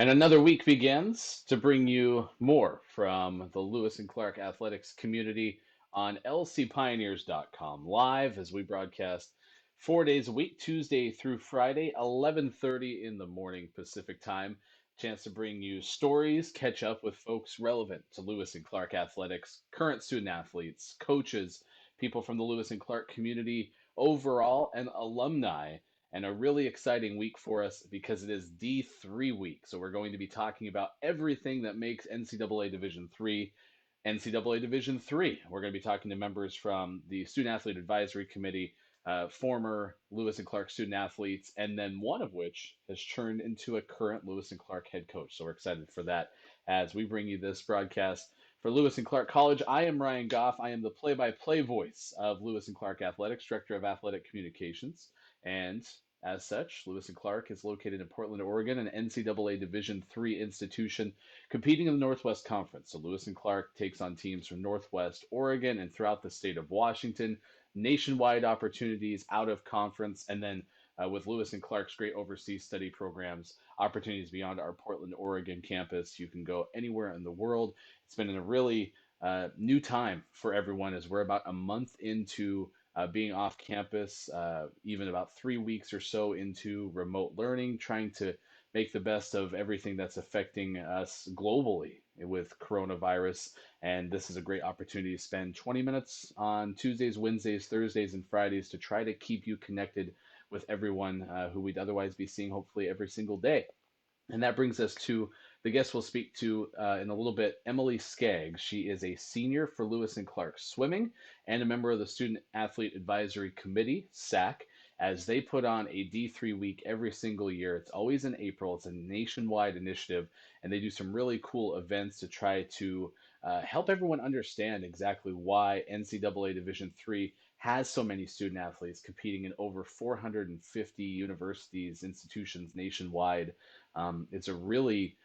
And another week begins to bring you more from the Lewis and Clark athletics community on lcpioneers.com live as we broadcast 4 days a week, Tuesday through Friday, 11:30 in the morning Pacific time. Chance to bring you stories, catch up with folks relevant to Lewis and Clark athletics, current student athletes, coaches, people from the Lewis and Clark community overall, and alumni, and a really exciting week for us because it is D3 week. So we're going to be talking about everything that makes NCAA Division III NCAA Division III. We're going to be talking to members from the Student Athlete Advisory Committee, former Lewis and Clark student athletes, and then one of which has turned into a current Lewis and Clark head coach. So we're excited for that as we bring you this broadcast for Lewis and Clark College. I am Ryan Goff. I am the play-by-play voice of Lewis and Clark Athletics, Director of Athletic Communications. And as such, Lewis and Clark is located in Portland, Oregon, an NCAA Division III institution competing in the Northwest Conference. So Lewis and Clark takes on teams from Northwest Oregon and throughout the state of Washington, nationwide opportunities out of conference, and then with Lewis and Clark's great overseas study programs, opportunities beyond our Portland, Oregon campus. You can go anywhere in the world. It's been a really new time for everyone as we're about a month into being off campus, even about 3 weeks or so into remote learning, trying to make the best of everything that's affecting us globally with coronavirus. And this is a great opportunity to spend 20 minutes on Tuesdays, Wednesdays, Thursdays, and Fridays to try to keep you connected with everyone who we'd otherwise be seeing hopefully every single day. And that brings us to the guest we'll speak to in a little bit, Emily Skaggs. She is a senior for Lewis and Clark Swimming and a member of the Student Athlete Advisory Committee, SAAC, as they put on a D3 week every single year. It's always in April. It's a nationwide initiative, and they do some really cool events to try to help everyone understand exactly why NCAA Division III has so many student athletes competing in over 450 universities, institutions nationwide. It's a really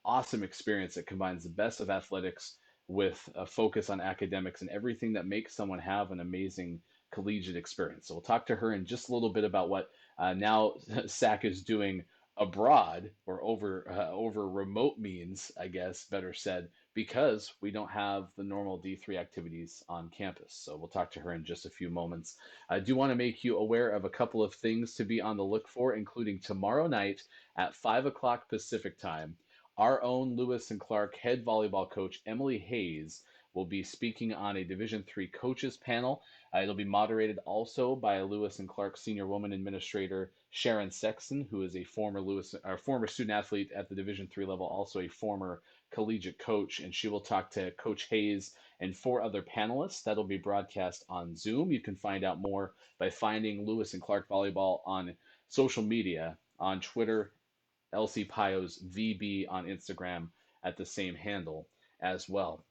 awesome experience that combines the best of athletics with a focus on academics and everything that makes someone have an amazing collegiate experience. So we'll talk to her in just a little bit about what now SAC is doing abroad or over remote means, I guess, better said, because we don't have the normal D3 activities on campus. So we'll talk to her in just a few moments. I do want to make you aware of a couple of things to be on the look for, including tomorrow night at 5 o'clock Pacific time. Our own Lewis and Clark head volleyball coach, Emily Hayes, will be speaking on a Division III coaches panel. It'll be moderated also by a Lewis and Clark senior woman administrator, Sharon Sexton, who is a former student athlete at the Division III level, also a former collegiate coach, and she will talk to Coach Hayes and four other panelists. That'll be broadcast on Zoom. You can find out more by finding Lewis and Clark Volleyball on social media, on Twitter, LC Pios VB on Instagram at the same handle as well.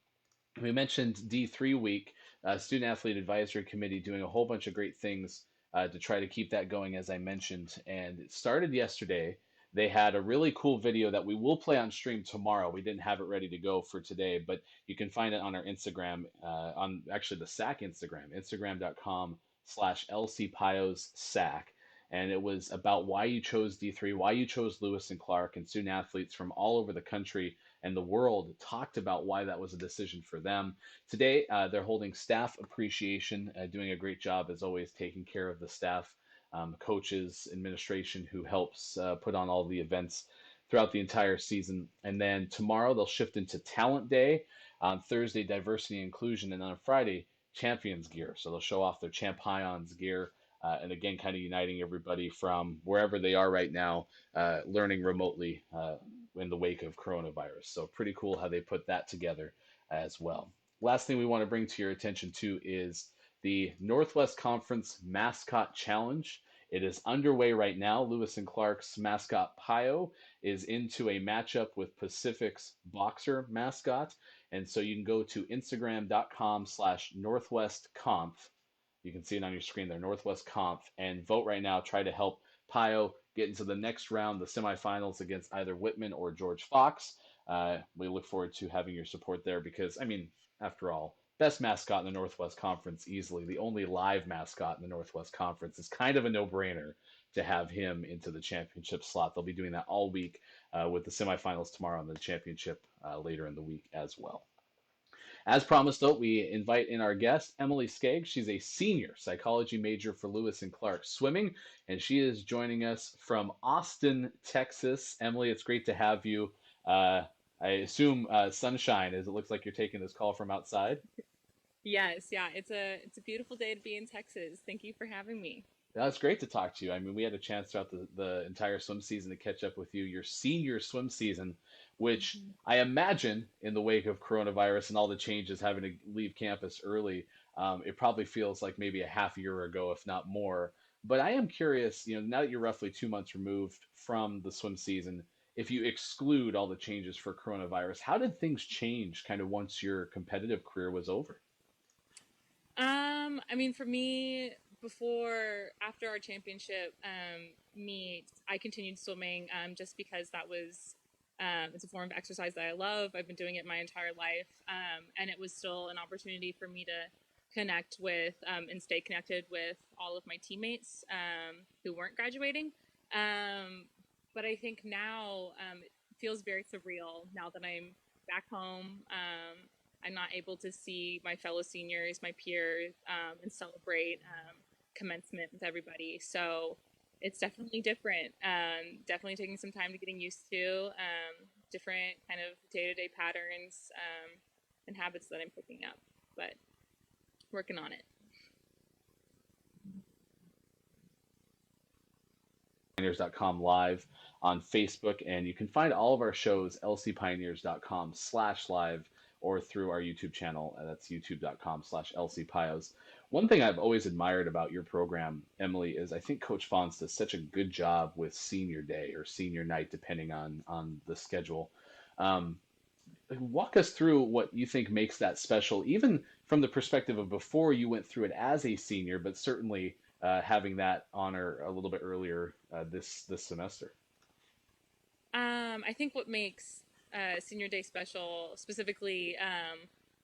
We mentioned D3 week, Student Athlete Advisory Committee doing a whole bunch of great things to try to keep that going, as I mentioned. And it started yesterday. They had a really cool video that we will play on stream tomorrow. We didn't have it ready to go for today, but you can find it on our Instagram, on actually the SAC Instagram, instagram.com/LCPiosSAC. And it was about why you chose D3, why you chose Lewis and Clark, and student athletes from all over the country and the world talked about why that was a decision for them. Today, they're holding staff appreciation, doing a great job as always, taking care of the staff, coaches, administration who helps put on all the events throughout the entire season. And then tomorrow, they'll shift into Talent Day. On Thursday, Diversity and Inclusion. And on Friday, Champions Gear. So they'll show off their Champions gear. And again, kind of uniting everybody from wherever they are right now, learning remotely in the wake of coronavirus. So pretty cool how they put that together as well. Last thing we want to bring to your attention too is the Northwest Conference Mascot Challenge. It is underway right now. Lewis and Clark's mascot Pio is into a matchup with Pacific's boxer mascot. And so you can go to instagram.com/northwestconf. You can see it on your screen there, Northwest Conf, and vote right now. Try to help Pio get into the next round, the semifinals against either Whitman or George Fox. We look forward to having your support there because, I mean, after all, best mascot in the Northwest Conference easily, the only live mascot in the Northwest Conference. Is kind of a no-brainer to have him into the championship slot. They'll be doing that all week with the semifinals tomorrow and the championship later in the week as well. As promised, though, we invite in our guest, Emily Skaggs. She's a senior psychology major for Lewis and Clark Swimming, and she is joining us from Austin, Texas. Emily, it's great to have you. I assume sunshine, as it looks like you're taking this call from outside. Yes, yeah, it's a beautiful day to be in Texas. Thank you for having me. That's great to talk to you. I mean, we had a chance throughout the entire swim season to catch up with you, your senior swim season, which Mhm. I imagine in the wake of coronavirus and all the changes having to leave campus early, it probably feels like maybe a half year ago, if not more. But I am curious, now that you're roughly 2 months removed from the swim season, if you exclude all the changes for coronavirus, how did things change kind of once your competitive career was over? I mean, for me, after our championship meet, I continued swimming just because that was it's a form of exercise that I love. I've been doing it my entire life, and it was still an opportunity for me to connect with and stay connected with all of my teammates who weren't graduating. Um, but I think now it feels very surreal now that I'm back home. I'm not able to see my fellow seniors, my peers, and celebrate commencement with everybody. So it's definitely different. Definitely taking some time to getting used to different kind of day-to-day patterns and habits that I'm picking up, but working on it. Pioneers.com live on Facebook, and you can find all of our shows lcpioneers.com/live or through our YouTube channel. That's youtube.com/lcpios. One thing I've always admired about your program, Emily, is I think Coach Fons does such a good job with senior day or senior night, depending on the schedule. Um, Walk us through what you think makes that special, even from the perspective of before you went through it as a senior, but certainly having that honor a little bit earlier this semester. I think what makes Senior Day special, specifically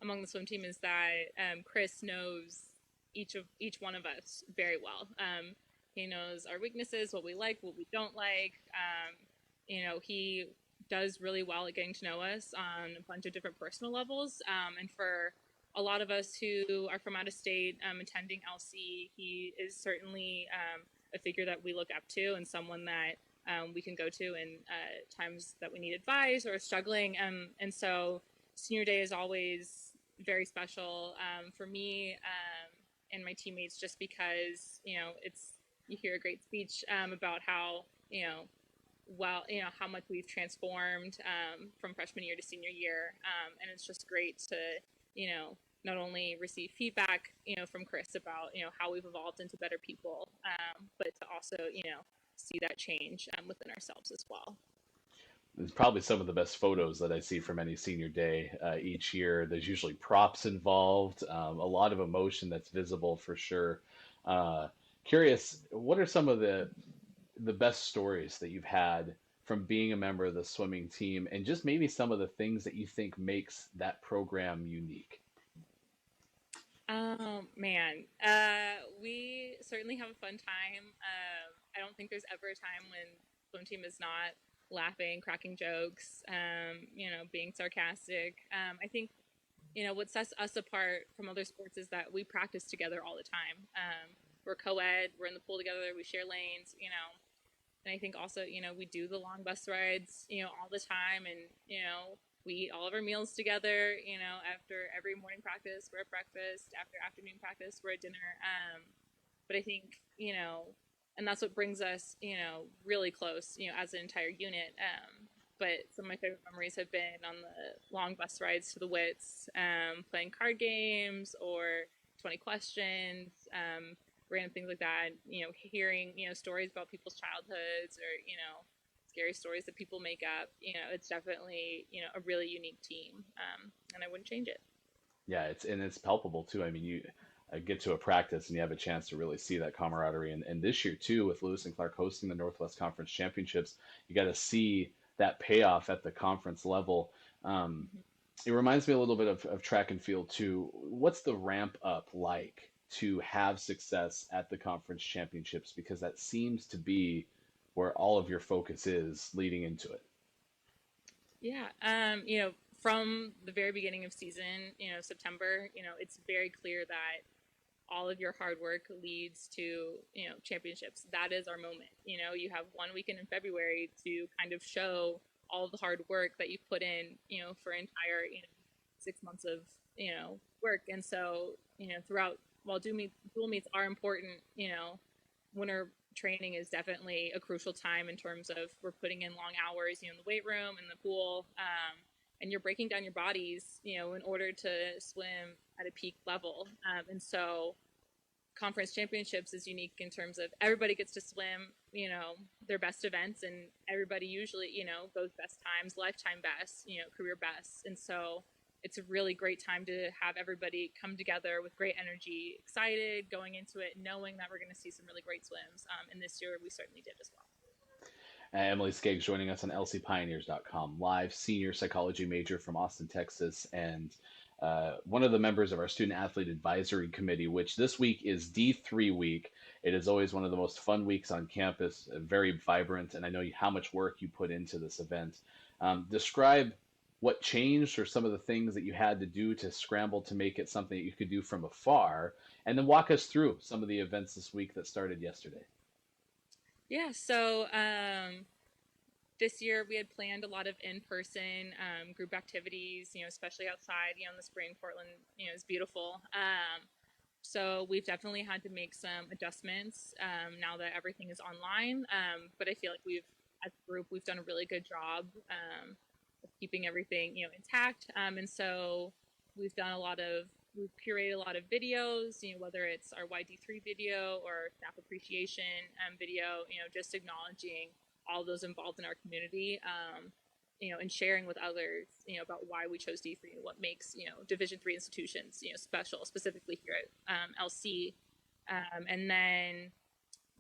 among the swim team, is that Chris knows each one of us very well. He knows our weaknesses, what we like, what we don't like. He does really well at getting to know us on a bunch of different personal levels. And for a lot of us who are from out of state attending LC, he is certainly a figure that we look up to and someone that we can go to in times that we need advice or struggling. And so Senior Day is always very special for me and my teammates, just because, you hear a great speech about how, how much we've transformed from freshman year to senior year. And it's just great to, not only receive feedback, from Chris about, how we've evolved into better people, but to also, see that change within ourselves as well. It's probably some of the best photos that I see from any senior day each year. There's usually props involved, a lot of emotion that's visible for sure. Uh, Curious, what are some of the best stories that you've had from being a member of the swimming team, and just maybe some of the things that you think makes that program unique? Oh man, we certainly have a fun time. I don't think there's ever a time when swim team is not laughing, cracking jokes, being sarcastic. I think what sets us apart from other sports is that we practice together all the time. We're co-ed, we're in the pool together, we share lanes, and I think also, we do the long bus rides, all the time, and we eat all of our meals together. After every morning practice, we're at breakfast. After afternoon practice, we're at dinner. But I think, and that's what brings us, really close, as an entire unit. But some of my favorite memories have been on the long bus rides to the WITS, playing card games or 20 questions, random things like that. Hearing, stories about people's childhoods or, scary stories that people make up. It's definitely, a really unique team, and I wouldn't change it. Yeah, it's palpable too. I mean, you get to a practice and you have a chance to really see that camaraderie. And this year too, with Lewis and Clark hosting the Northwest Conference Championships, you got to see that payoff at the conference level. Um, Mm-hmm. It reminds me a little bit of track and field too. What's the ramp up like to have success at the conference championships? Because that seems to be where all of your focus is leading into it. Yeah, from the very beginning of season, September, it's very clear that all of your hard work leads to, championships. That is our moment. You have one weekend in February to kind of show all of the hard work that you put in, for entire, 6 months of, work. And so, throughout, while dual meets are important, winter training is definitely a crucial time in terms of we're putting in long hours, in the weight room, in the pool, and you're breaking down your bodies, in order to swim at a peak level. And so conference championships is unique in terms of everybody gets to swim, their best events, and everybody usually, goes best times, lifetime best, career best. And so it's a really great time to have everybody come together with great energy, excited going into it, knowing that we're going to see some really great swims. And this year we certainly did as well. Emily Skaggs joining us on lcpioneers.com, live senior psychology major from Austin, Texas, and one of the members of our student athlete advisory committee, which this week is D3 week. It is always one of the most fun weeks on campus, very vibrant, and I know how much work you put into this event. Describe what changed or some of the things that you had to do to scramble to make it something that you could do from afar, and then walk us through some of the events this week that started yesterday. Yeah, so this year we had planned a lot of in-person group activities, especially outside, in the spring. Portland, is beautiful. So we've definitely had to make some adjustments now that everything is online. But I feel like as a group, we've done a really good job of keeping everything, intact. And so we've curated a lot of videos, whether it's our YD3 video or staff appreciation video, just acknowledging all those involved in our community, and sharing with others, about why we chose D3 and what makes, Division III institutions, special, specifically here at LC. And then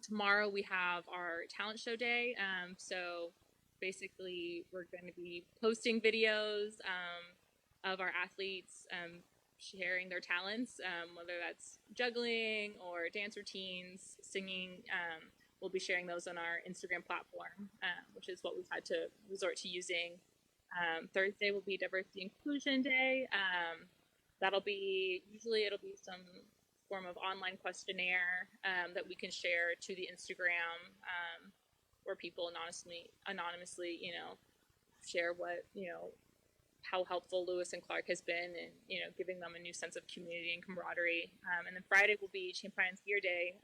tomorrow we have our talent show day. So basically we're going to be posting videos of our athletes sharing their talents, whether that's juggling or dance routines, singing. We'll be sharing those on our Instagram platform, which is what we've had to resort to using. Thursday will be Diversity Inclusion Day. It'll be some form of online questionnaire that we can share to the Instagram, where people anonymously, share what, how helpful Lewis and Clark has been, and giving them a new sense of community and camaraderie. And then Friday will be Champions Gear Day.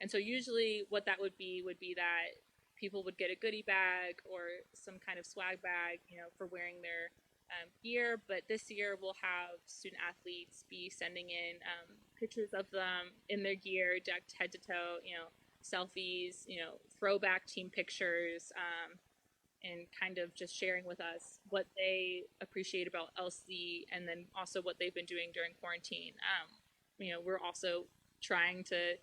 And so usually what that would be that people would get a goodie bag or some kind of swag bag, for wearing their gear. But this year we'll have student athletes be sending in pictures of them in their gear, decked head to toe, selfies, throwback team pictures, and kind of just sharing with us what they appreciate about LC, and then also what they've been doing during quarantine. We're also trying to,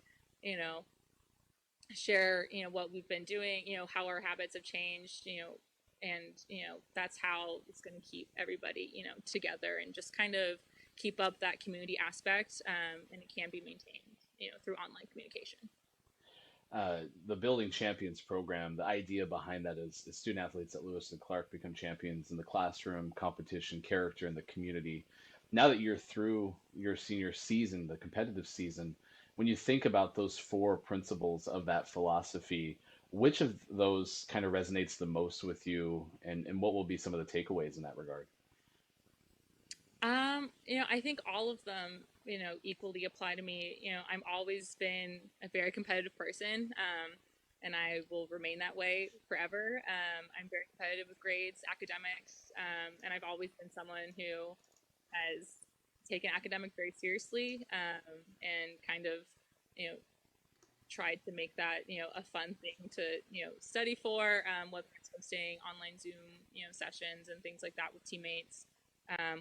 share, what we've been doing, how our habits have changed, and, that's how it's going to keep everybody, together, and just kind of keep up that community aspect. And it can be maintained, through online communication. The Building Champions program, the idea behind that is student athletes at Lewis and Clark become champions in the classroom, competition, character, and the community. Now that you're through your senior season, the competitive season, when you think about those four principles of that philosophy, which of those kind of resonates the most with you, and what will be some of the takeaways in that regard? I think all of them, equally apply to me. I've always been a very competitive person, and I will remain that way forever. I'm very competitive with grades, academics, and I've always been someone who has taken academics very seriously, and kind of, tried to make that, a fun thing to, study for, whether it's hosting online Zoom, sessions and things like that with teammates,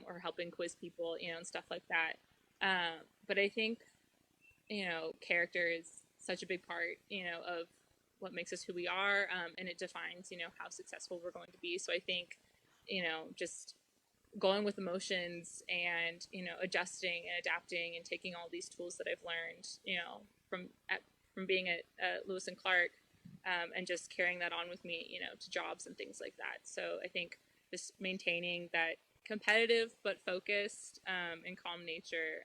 or helping quiz people, and stuff like that. But I think, character is such a big part, of what makes us who we are, and it defines, how successful we're going to be. So I think, just going with emotions and, adjusting and adapting and taking all these tools that I've learned, from being at Lewis and Clark, and just carrying that on with me, to jobs and things like that. So I think just maintaining that competitive but focused, and calm nature,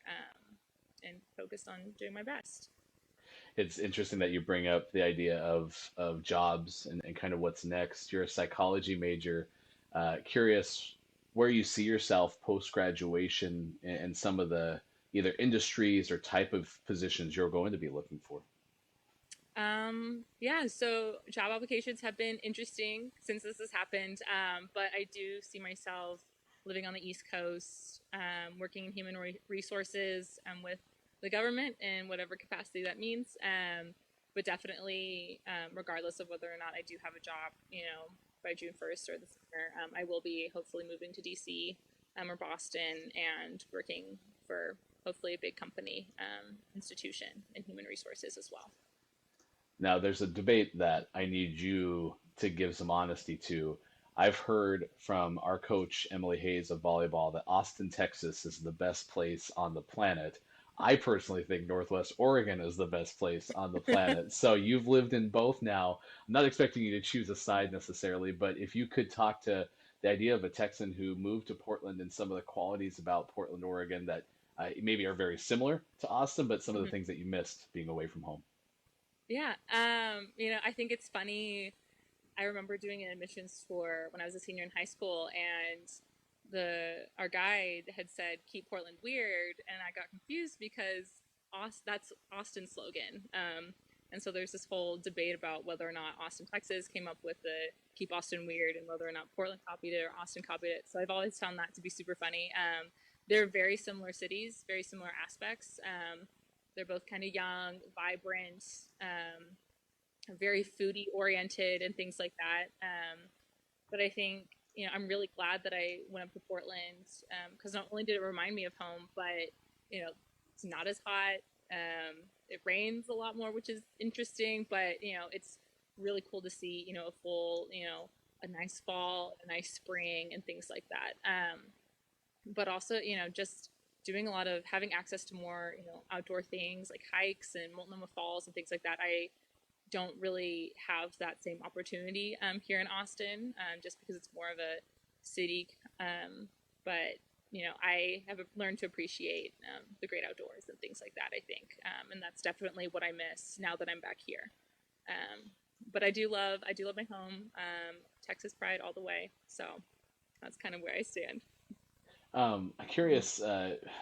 and focused on doing my best. It's interesting that you bring up the idea of jobs and kind of what's next. You're a psychology major. Curious where you see yourself post graduation and some of the either industries or type of positions you're going to be looking for. Yeah, so job applications have been interesting since this has happened, but I do see myself living on the East Coast, working in human resources, with the government in whatever capacity that means. But definitely, regardless of whether or not I do have a job, by June 1st or the summer, I will be hopefully moving to DC, or Boston, and working for hopefully a big company, institution in human resources as well. Now, there's a debate that I need you to give some honesty to. I've heard from our coach, Emily Hayes of volleyball, that Austin, Texas is the best place on the planet. I personally think Northwest Oregon is the best place on the planet. So you've lived in both now. I'm not expecting you to choose a side necessarily, but if you could talk to the idea of a Texan who moved to Portland and some of the qualities about Portland, Oregon that maybe are very similar to Austin, but some of the things that you missed being away from home. Yeah, I think it's funny. I remember doing an admissions tour when I was a senior in high school, and our guide had said "Keep Portland weird," and I got confused because that's Austin's slogan. And so there's this whole debate about whether or not Austin, Texas, came up with the "Keep Austin weird," and whether or not Portland copied it or Austin copied it. So I've always found that to be super funny. They're very similar cities, very similar aspects. They're both kind of young, vibrant, very foodie oriented, and things like that. But I think, I'm really glad that I went up to Portland, because not only did it remind me of home, but it's not as hot. It rains a lot more, which is interesting. But it's really cool to see a full, a nice fall, a nice spring, and things like that. But also, just doing a lot of having access to more, outdoor things like hikes and Multnomah Falls and things like that. I don't really have that same opportunity, here in Austin, just because it's more of a city. But I have learned to appreciate, the great outdoors and things like that. I think, and that's definitely what I miss now that I'm back here. But I do love my home. Texas pride all the way. So that's kind of where I stand. I'm curious,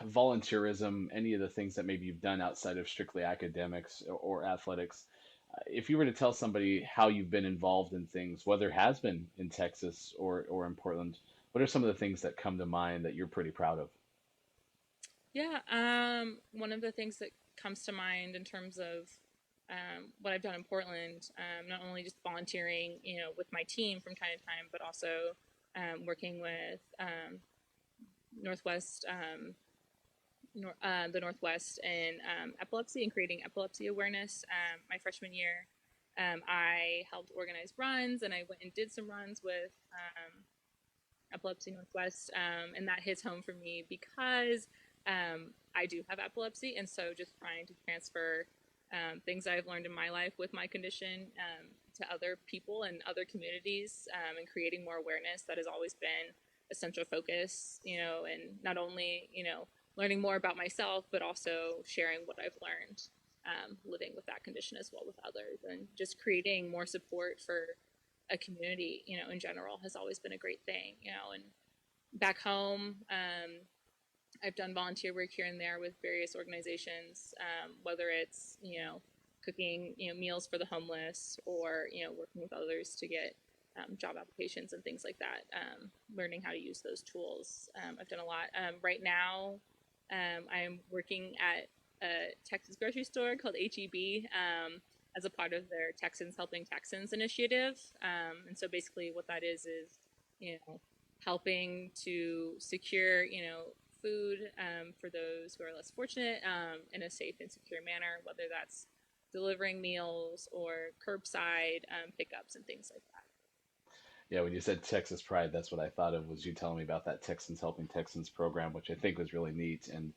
volunteerism, any of the things that maybe you've done outside of strictly academics or athletics. If you were to tell somebody how you've been involved in things, whether it has been in Texas or in Portland, what are some of the things that come to mind that you're pretty proud of? Yeah, one of the things that comes to mind in terms of, what I've done in Portland, not only just volunteering, with my team from time to time, but also, working with, Northwest, the Northwest in, epilepsy and creating epilepsy awareness. My freshman year, I helped organize runs, and I went and did some runs with, Epilepsy Northwest, and that hits home for me because, I do have epilepsy, and so just trying to transfer, things I've learned in my life with my condition, to other people and other communities, and creating more awareness, that has always been a central focus, and not only, learning more about myself, but also sharing what I've learned, living with that condition as well with others, and just creating more support for a community, in general, has always been a great thing, and back home, I've done volunteer work here and there with various organizations, whether it's, cooking, meals for the homeless, or, working with others to get, job applications and things like that, learning how to use those tools. I've done a lot. Right now, I'm working at a Texas grocery store called HEB, as a part of their Texans Helping Texans initiative. And so basically what that is, helping to secure, food, for those who are less fortunate, in a safe and secure manner, whether that's delivering meals or curbside, pickups and things like that. Yeah, when you said Texas Pride, that's what I thought of was you telling me about that Texans Helping Texans program, which I think was really neat. And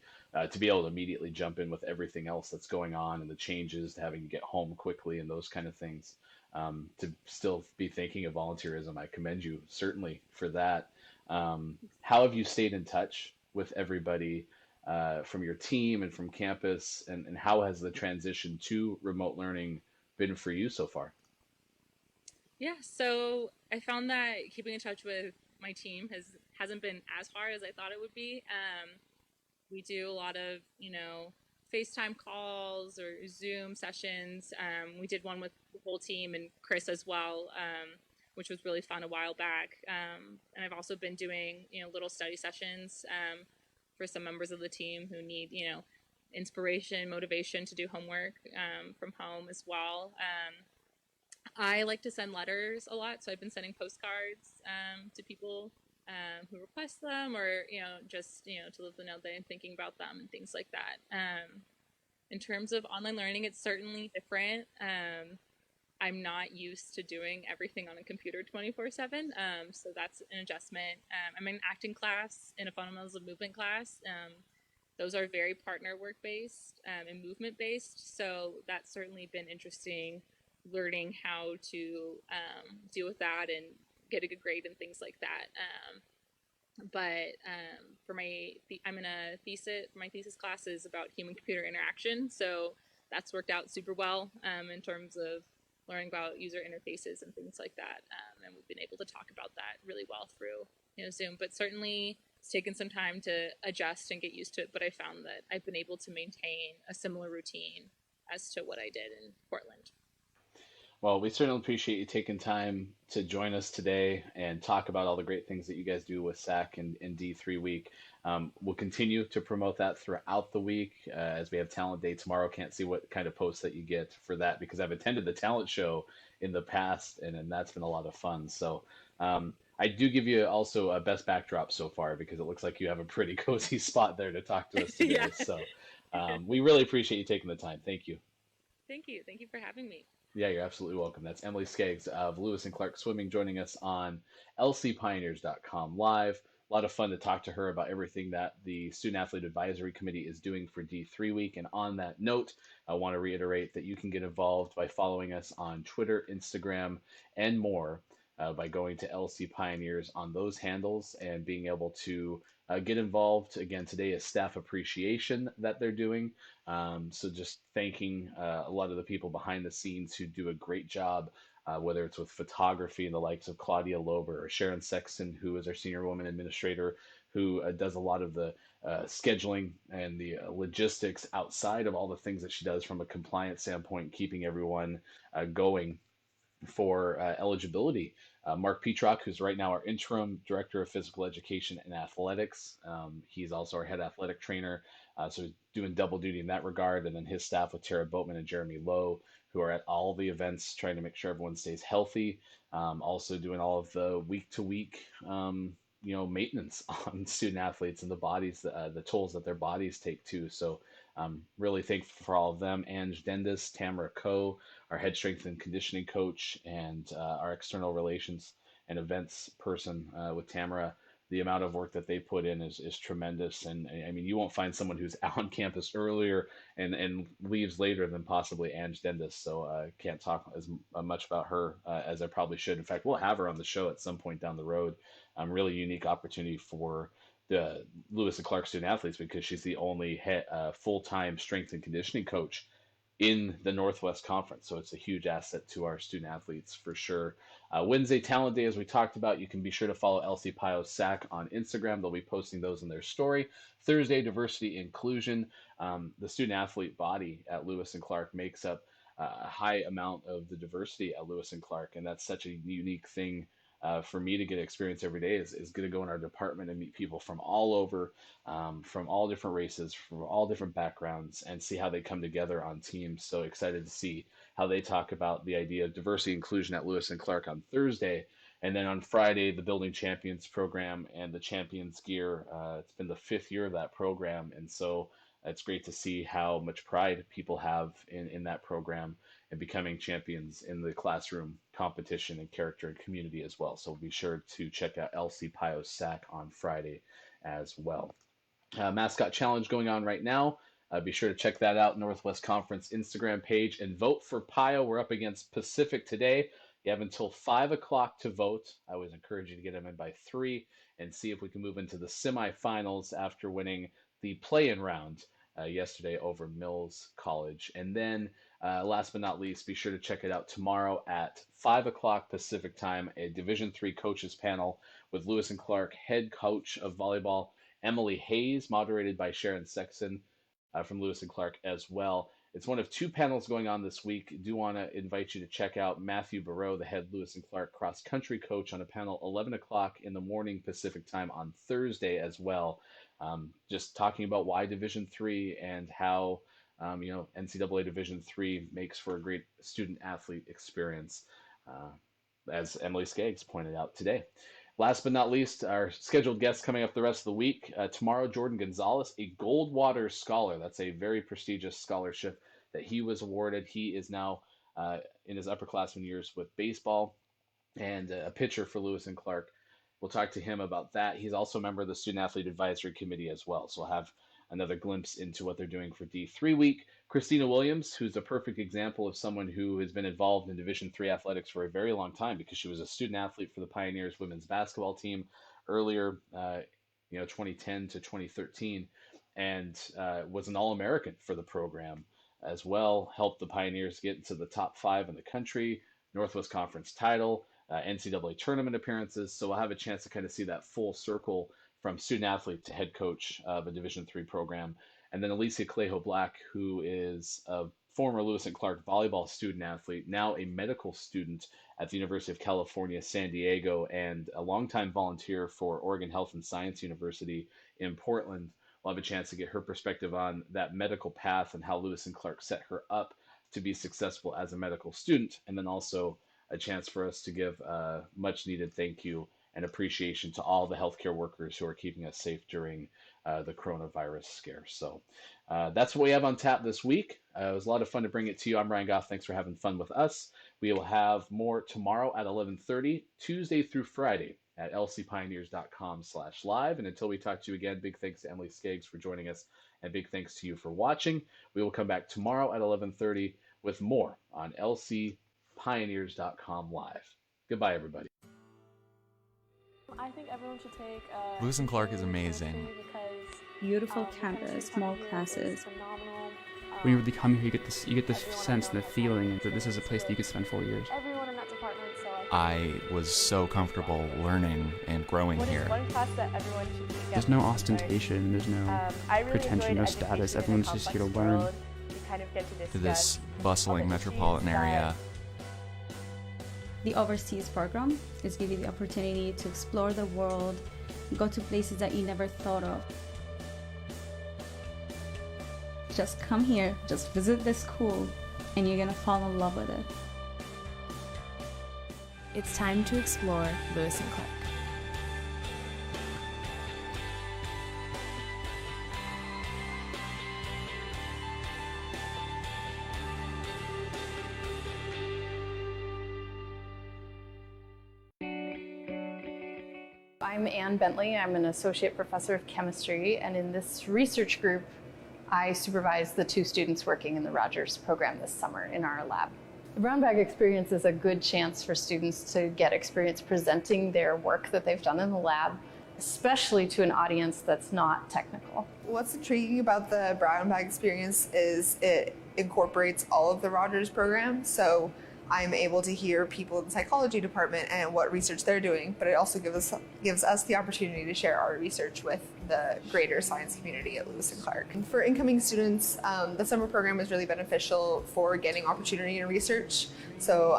to be able to immediately jump in with everything else that's going on and the changes, to having to get home quickly and those kind of things, to still be thinking of volunteerism, I commend you certainly for that. How have you stayed in touch with everybody from your team and from campus, and how has the transition to remote learning been for you so far? Yeah, so I found that keeping in touch with my team hasn't been as hard as I thought it would be. We do a lot of, FaceTime calls or Zoom sessions. We did one with the whole team and Chris as well, which was really fun a while back. And I've also been doing, little study sessions for some members of the team who need, inspiration, motivation to do homework from home as well. I like to send letters a lot, so I've been sending postcards to people who request them, or just to let them know that I'm thinking about them and things like that. In terms of online learning, it's certainly different. I'm not used to doing everything on a computer 24/7, so that's an adjustment. I'm in an acting class and a fundamentals of movement class. Those are very partner work based and movement based, so that's certainly been interesting, learning how to deal with that and get a good grade and things like that. But for I'm in a thesis. My thesis class is about human computer interaction, so that's worked out super well in terms of learning about user interfaces and things like that. And we've been able to talk about that really well through Zoom. But certainly it's taken some time to adjust and get used to it. But I found that I've been able to maintain a similar routine as to what I did in Portland. Well, we certainly appreciate you taking time to join us today and talk about all the great things that you guys do with SAAC and D3 week. We'll continue to promote that throughout the week as we have Talent Day tomorrow. Can't see what kind of posts that you get for that because I've attended the talent show in the past and that's been a lot of fun. So I do give you also a best backdrop so far because it looks like you have a pretty cozy spot there to talk to us Yeah. today. So we really appreciate you taking the time. Thank you. Thank you. Thank you for having me. Yeah, you're absolutely welcome. That's Emily Skaggs of Lewis and Clark Swimming joining us on lcpioneers.com live. A lot of fun to talk to her about everything that the Student Athlete Advisory Committee is doing for D3 week. And on that note, I want to reiterate that you can get involved by following us on Twitter, Instagram, and more by going to LC Pioneers on those handles and being able to get involved. Again, today is staff appreciation that they're doing. So just thanking a lot of the people behind the scenes who do a great job, whether it's with photography and the likes of Claudia Lober or Sharon Sexton, who is our senior woman administrator, who does a lot of the scheduling and the logistics outside of all the things that she does from a compliance standpoint, keeping everyone going for eligibility. Mark Petrock, who's right now our interim director of physical education and athletics. He's also our head athletic trainer, so he's doing double duty in that regard. And then his staff with Tara Boatman and Jeremy Lowe, who are at all the events trying to make sure everyone stays healthy. Also doing all of the week to week, maintenance on student athletes and the bodies, the tolls that their bodies take too. So really thankful for all of them. Ange Dendis, Tamara Coe, our head strength and conditioning coach, and our external relations and events person with Tamara. The amount of work that they put in is tremendous. And I mean, you won't find someone who's on campus earlier and leaves later than possibly Ange Dendis. So I can't talk as much about her as I probably should. In fact, we'll have her on the show at some point down the road. Really unique opportunity for the Lewis and Clark student athletes because she's the only full-time strength and conditioning coach in the Northwest Conference. So it's a huge asset to our student athletes for sure. Wednesday Talent Day, as we talked about, you can be sure to follow LC Pio SAC on Instagram. They'll be posting those in their story. Thursday, Diversity Inclusion. The student athlete body at Lewis and Clark makes up a high amount of the diversity at Lewis and Clark, and that's such a unique thing for me to get experience every day is going to go in our department and meet people from all over, from all different races, from all different backgrounds, and see how they come together on teams. So excited to see how they talk about the idea of diversity inclusion at Lewis and Clark on Thursday. And then on Friday, the Building Champions program and the Champions Gear. It's been the fifth year of that program. And so it's great to see how much pride people have in that program and becoming champions in the classroom competition and character and community as well. So be sure to check out LC Pio's SAAC on Friday as well. Mascot challenge going on right now. Be sure to check that out, Northwest Conference Instagram page, and vote for Pio. We're up against Pacific today. You have until 5 o'clock to vote. I always encourage you to get them in by 3 and see if we can move into the semifinals after winning the play-in round yesterday over Mills College. And then last but not least, be sure to check it out tomorrow at 5 o'clock Pacific time, a Division III coaches panel with Lewis and Clark head coach of volleyball, Emily Hayes, moderated by Sharon Sexton from Lewis and Clark as well. It's one of 2 panels going on this week. Do want to invite you to check out Matthew Barreau, the head Lewis and Clark cross country coach, on a panel 11 o'clock in the morning Pacific time on Thursday as well. Just talking about why Division III and how NCAA Division III makes for a great student athlete experience, as Emily Skaggs pointed out today. Last but not least, our scheduled guests coming up the rest of the week. Tomorrow, Jordan Gonzalez, a Goldwater Scholar. That's a very prestigious scholarship that he was awarded. He is now in his upperclassman years with baseball and a pitcher for Lewis and Clark. We'll talk to him about that. He's also a member of the Student Athlete Advisory Committee as well. So we'll have another glimpse into what they're doing for D3 week. Christina Williams, who's a perfect example of someone who has been involved in Division III athletics for a very long time because she was a student athlete for the Pioneers women's basketball team earlier, 2010 to 2013, and was an All-American for the program as well, helped the Pioneers get into the top 5 in the country, Northwest Conference title, NCAA tournament appearances. So we'll have a chance to kind of see that full circle from student athlete to head coach of a Division III program. And then Alicia Clayho Black, who is a former Lewis and Clark volleyball student athlete, now a medical student at the University of California, San Diego, and a longtime volunteer for Oregon Health and Science University in Portland. We'll have a chance to get her perspective on that medical path and how Lewis and Clark set her up to be successful as a medical student, and then also a chance for us to give a much needed thank you and appreciation to all the healthcare workers who are keeping us safe during the coronavirus scare. So that's what we have on tap this week. It was a lot of fun to bring it to you. I'm Ryan Goff. Thanks for having fun with us. We will have more tomorrow at 11:30, Tuesday through Friday at lcpioneers.com/live. And until we talk to you again, big thanks to Emily Skaggs for joining us, and big thanks to you for watching. We will come back tomorrow at 11:30 with more on lcpioneers.com live. Goodbye, everybody. I think everyone should take Lewis and Clark is amazing. Beautiful campus, small classes. When you really come here, you get this sense and the feeling that this is a place that you could spend 4 years. Everyone in that department, so I was so comfortable learning and growing here. One class that everyone should take. There's no ostentation, there's no pretension, no status. Everyone's just here to learn. You kind of get to This bustling metropolitan area. The overseas program is giving you the opportunity to explore the world, go to places that you never thought of. Just come here, just visit the school, and you're gonna fall in love with it. It's time to explore Lewis and Clark. I'm Ann Bentley. I'm an associate professor of chemistry, and in this research group, I supervise the 2 students working in the Rogers program this summer in our lab. The brown bag experience is a good chance for students to get experience presenting their work that they've done in the lab, especially to an audience that's not technical. What's intriguing about the brown bag experience is it incorporates all of the Rogers program. So I'm able to hear people in the psychology department and what research they're doing, but it also gives us the opportunity to share our research with the greater science community at Lewis and Clark. And for incoming students, the summer program is really beneficial for getting opportunity in research. So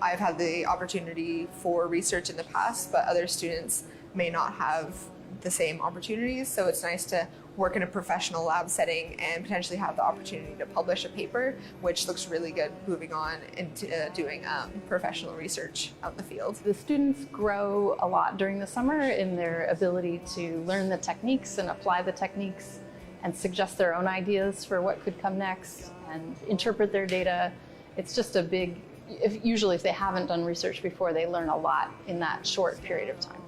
I've had the opportunity for research in the past, but other students may not have the same opportunities. So it's nice to work in a professional lab setting and potentially have the opportunity to publish a paper, which looks really good moving on into doing professional research out in the field. The students grow a lot during the summer in their ability to learn the techniques and apply the techniques and suggest their own ideas for what could come next and interpret their data it's just a big, usually if they haven't done research before, they learn a lot in that short period of time.